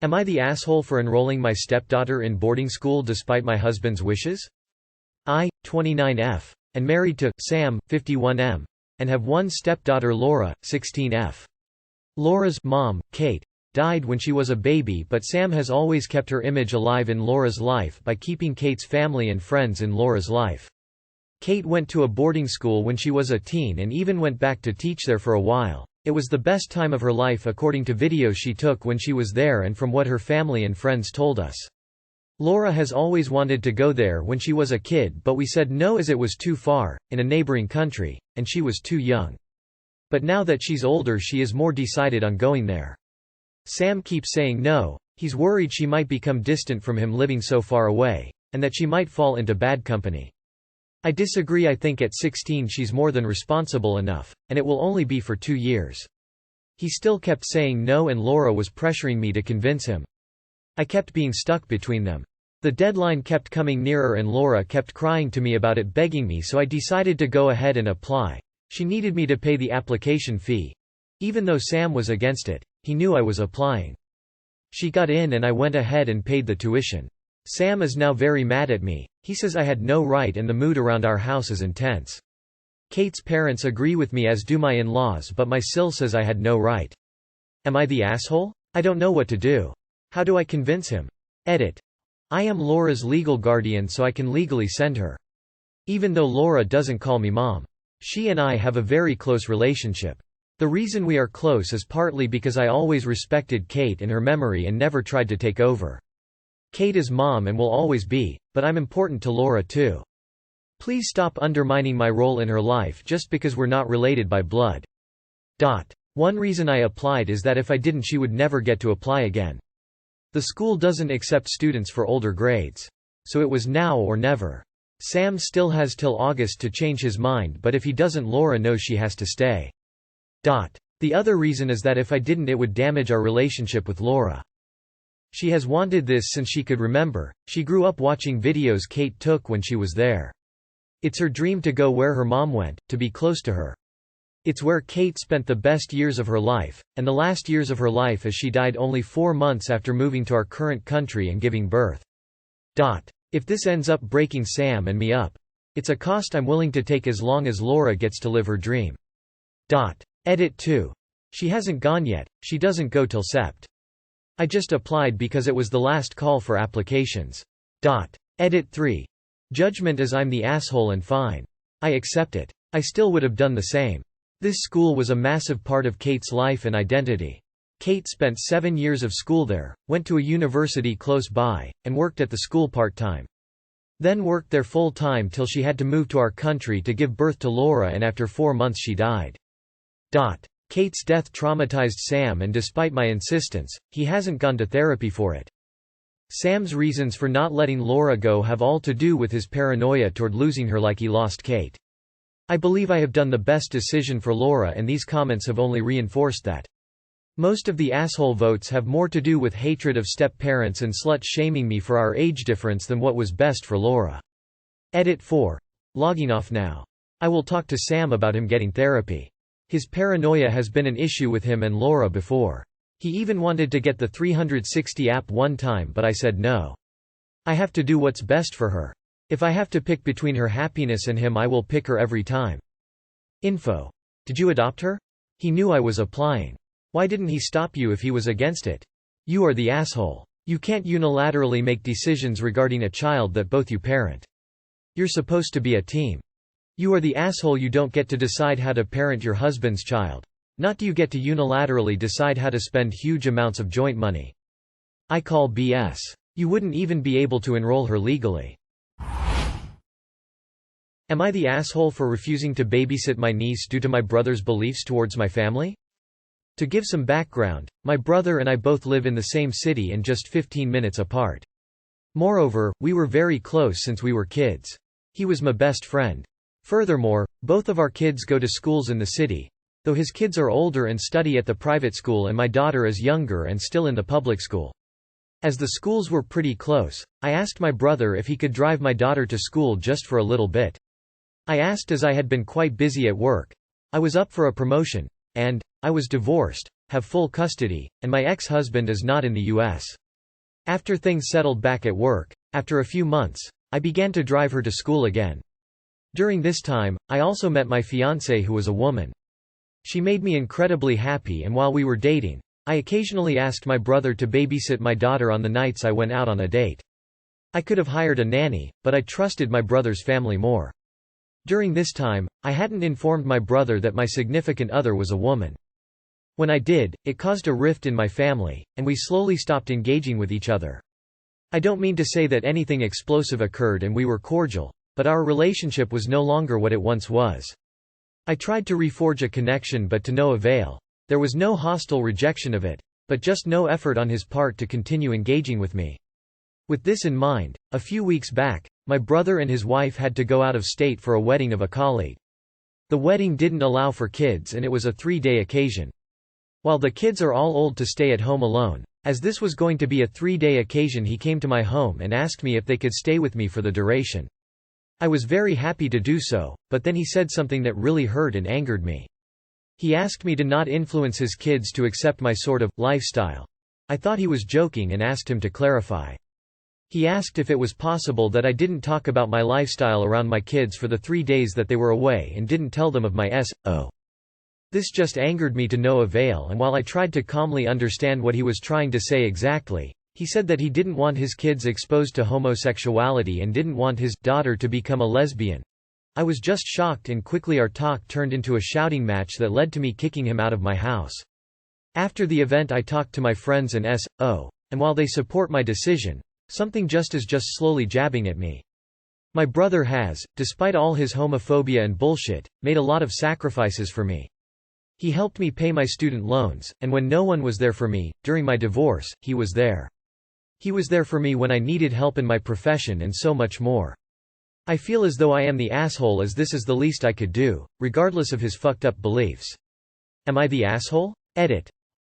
Am I the asshole for enrolling my stepdaughter in boarding school despite my husband's wishes? I, 29F, and married to Sam, 51M, and have one stepdaughter Laura, 16F. Laura's mom, Kate, died when she was a baby, but Sam has always kept her image alive in Laura's life by keeping Kate's family and friends in Laura's life. Kate went to a boarding school when she was a teen and even went back to teach there for a while. It was the best time of her life according to videos she took when she was there and from what her family and friends told us. Laura has always wanted to go there when she was a kid, but we said no as it was too far, in a neighboring country, and she was too young. But now that she's older she is more decided on going there. Sam keeps saying no, he's worried she might become distant from him living so far away, and that she might fall into bad company. I disagree. I think at 16 she's more than responsible enough, and it will only be for 2 years. He still kept saying no and Laura was pressuring me to convince him. I kept being stuck between them. The deadline kept coming nearer and Laura kept crying to me about it, begging me, so I decided to go ahead and apply. She needed me to pay the application fee. Even though Sam was against it, he knew I was applying. She got in and I went ahead and paid the tuition. Sam is now very mad at me. He says I had no right and the mood around our house is intense. Kate's parents agree with me, as do my in-laws, but my SIL says I had no right. Am I the asshole? I don't know what to do. How do I convince him? Edit. I am Laura's legal guardian, so I can legally send her. Even though Laura doesn't call me mom. She and I have a very close relationship. The reason we are close is partly because I always respected Kate and her memory and never tried to take over. Kate is mom and will always be, but I'm important to Laura too. Please stop undermining my role in her life just because we're not related by blood. One reason I applied is that if I didn't she would never get to apply again. The school doesn't accept students for older grades. So it was now or never. Sam still has till August to change his mind, but if he doesn't Laura knows she has to stay. The other reason is that if I didn't it would damage our relationship with Laura. She has wanted this since she could remember. She grew up watching videos Kate took when she was there. It's her dream to go where her mom went, to be close to her. It's where Kate spent the best years of her life, and the last years of her life, as she died only 4 months after moving to our current country and giving birth. If this ends up breaking Sam and me up, it's a cost I'm willing to take as long as Laura gets to live her dream. Edit 2. She hasn't gone yet, she doesn't go till Sept. I just applied because it was the last call for applications. Edit 3. Judgment is I'm the asshole and fine. I accept it. I still would have done the same. This school was a massive part of Kate's life and identity. Kate spent 7 years of school there, went to a university close by, and worked at the school part-time. Then worked there full-time till she had to move to our country to give birth to Laura, and after 4 months she died. Kate's death traumatized Sam, and despite my insistence, he hasn't gone to therapy for it. Sam's reasons for not letting Laura go have all to do with his paranoia toward losing her like he lost Kate. I believe I have done the best decision for Laura, and these comments have only reinforced that. Most of the asshole votes have more to do with hatred of step-parents and slut-shaming me for our age difference than what was best for Laura. Edit 4. Logging off now. I will talk to Sam about him getting therapy. His paranoia has been an issue with him and Laura before. He even wanted to get the 360 app one time, but I said no. I have to do what's best for her. If I have to pick between her happiness and him, I will pick her every time. Info. Did you adopt her? He knew I was applying. Why didn't he stop you if he was against it? You are the asshole. You can't unilaterally make decisions regarding a child that both you parent. You're supposed to be a team. You are the asshole. You don't get to decide how to parent your husband's child. Not do you get to unilaterally decide how to spend huge amounts of joint money. I call BS. You wouldn't even be able to enroll her legally. Am I the asshole for refusing to babysit my niece due to my brother's beliefs towards my family? To give some background, my brother and I both live in the same city and just 15 minutes apart. Moreover, we were very close since we were kids. He was my best friend. Furthermore, both of our kids go to schools in the city, though his kids are older and study at the private school and my daughter is younger and still in the public school. As the schools were pretty close, I asked my brother if he could drive my daughter to school just for a little bit. I asked as I had been quite busy at work. I was up for a promotion, and I was divorced, have full custody, and my ex-husband is not in the U.S. After things settled back at work, after a few months, I began to drive her to school again. During this time, I also met my fiancée, who was a woman. She made me incredibly happy, and while we were dating, I occasionally asked my brother to babysit my daughter on the nights I went out on a date. I could have hired a nanny, but I trusted my brother's family more. During this time, I hadn't informed my brother that my significant other was a woman. When I did, it caused a rift in my family, and we slowly stopped engaging with each other. I don't mean to say that anything explosive occurred and we were cordial, but our relationship was no longer what it once was. I tried to reforge a connection, but to no avail. There was no hostile rejection of it, but just no effort on his part to continue engaging with me. With this in mind, a few weeks back, my brother and his wife had to go out of state for a wedding of a colleague. The wedding didn't allow for kids, and it was a 3-day occasion. While the kids are all old to stay at home alone, as this was going to be a 3-day occasion, he came to my home and asked me if they could stay with me for the duration. I was very happy to do so, but then he said something that really hurt and angered me. He asked me to not influence his kids to accept my sort of lifestyle. I thought he was joking and asked him to clarify. He asked if it was possible that I didn't talk about my lifestyle around my kids for the 3 days that they were away and didn't tell them of my S.O. This just angered me to no avail, and while I tried to calmly understand what he was trying to say exactly, he said that he didn't want his kids exposed to homosexuality and didn't want his daughter to become a lesbian. I was just shocked, and quickly our talk turned into a shouting match that led to me kicking him out of my house. After the event, I talked to my friends and S.O., and while they support my decision, something just slowly jabbing at me. My brother has, despite all his homophobia and bullshit, made a lot of sacrifices for me. He helped me pay my student loans, and when no one was there for me, during my divorce, he was there. He was there for me when I needed help in my profession and so much more. I feel as though I am the asshole, as this is the least I could do, regardless of his fucked up beliefs. Am I the asshole? Edit.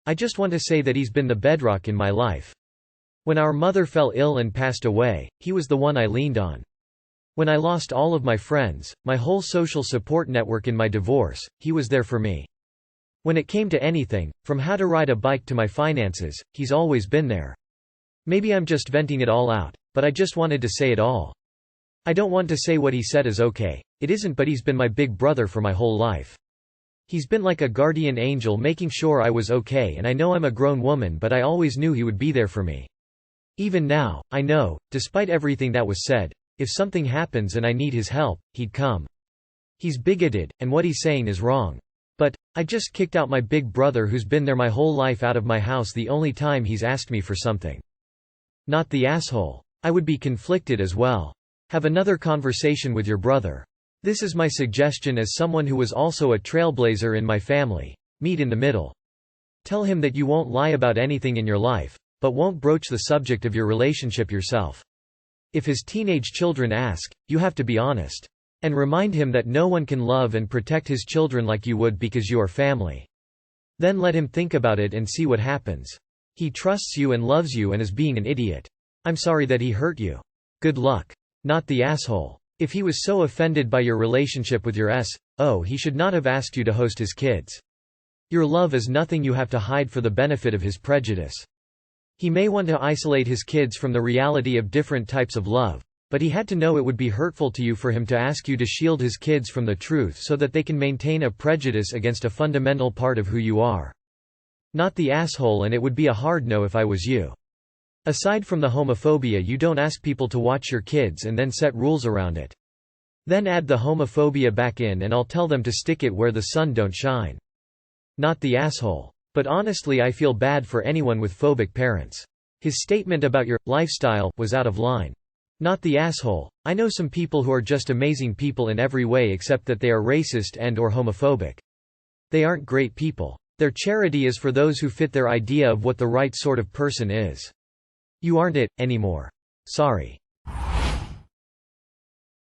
I just want to say that he's been the bedrock in my life. When our mother fell ill and passed away, he was the one I leaned on. When I lost all of my friends, my whole social support network in my divorce, he was there for me. When it came to anything, from how to ride a bike to my finances, he's always been there. Maybe I'm just venting it all out, but I just wanted to say it all. I don't want to say what he said is okay. It isn't, but he's been my big brother for my whole life. He's been like a guardian angel, making sure I was okay, and I know I'm a grown woman, but I always knew he would be there for me. Even now, I know, despite everything that was said, if something happens and I need his help, he'd come. He's bigoted, and what he's saying is wrong. But I just kicked out my big brother who's been there my whole life out of my house the only time he's asked me for something. Not the asshole. I would be conflicted as well. Have another conversation with your brother. This is my suggestion as someone who was also a trailblazer in my family. Meet in the middle. Tell him that you won't lie about anything in your life, but won't broach the subject of your relationship yourself. If his teenage children ask, you have to be honest. And remind him that no one can love and protect his children like you would because you are family. Then let him think about it and see what happens. He trusts you and loves you and is being an idiot. I'm sorry that he hurt you. Good luck. Not the asshole. If he was so offended by your relationship with your S.O., he should not have asked you to host his kids. Your love is nothing you have to hide for the benefit of his prejudice. He may want to isolate his kids from the reality of different types of love, but he had to know it would be hurtful to you for him to ask you to shield his kids from the truth so that they can maintain a prejudice against a fundamental part of who you are. Not the asshole, and it would be a hard no if I was you. Aside from the homophobia, you don't ask people to watch your kids and then set rules around it. Then add the homophobia back in and I'll tell them to stick it where the sun don't shine. Not the asshole. But honestly, I feel bad for anyone with phobic parents. His statement about your lifestyle was out of line. Not the asshole. I know some people who are just amazing people in every way except that they are racist and/or homophobic. They aren't great people. Their charity is for those who fit their idea of what the right sort of person is. You aren't it anymore. Sorry.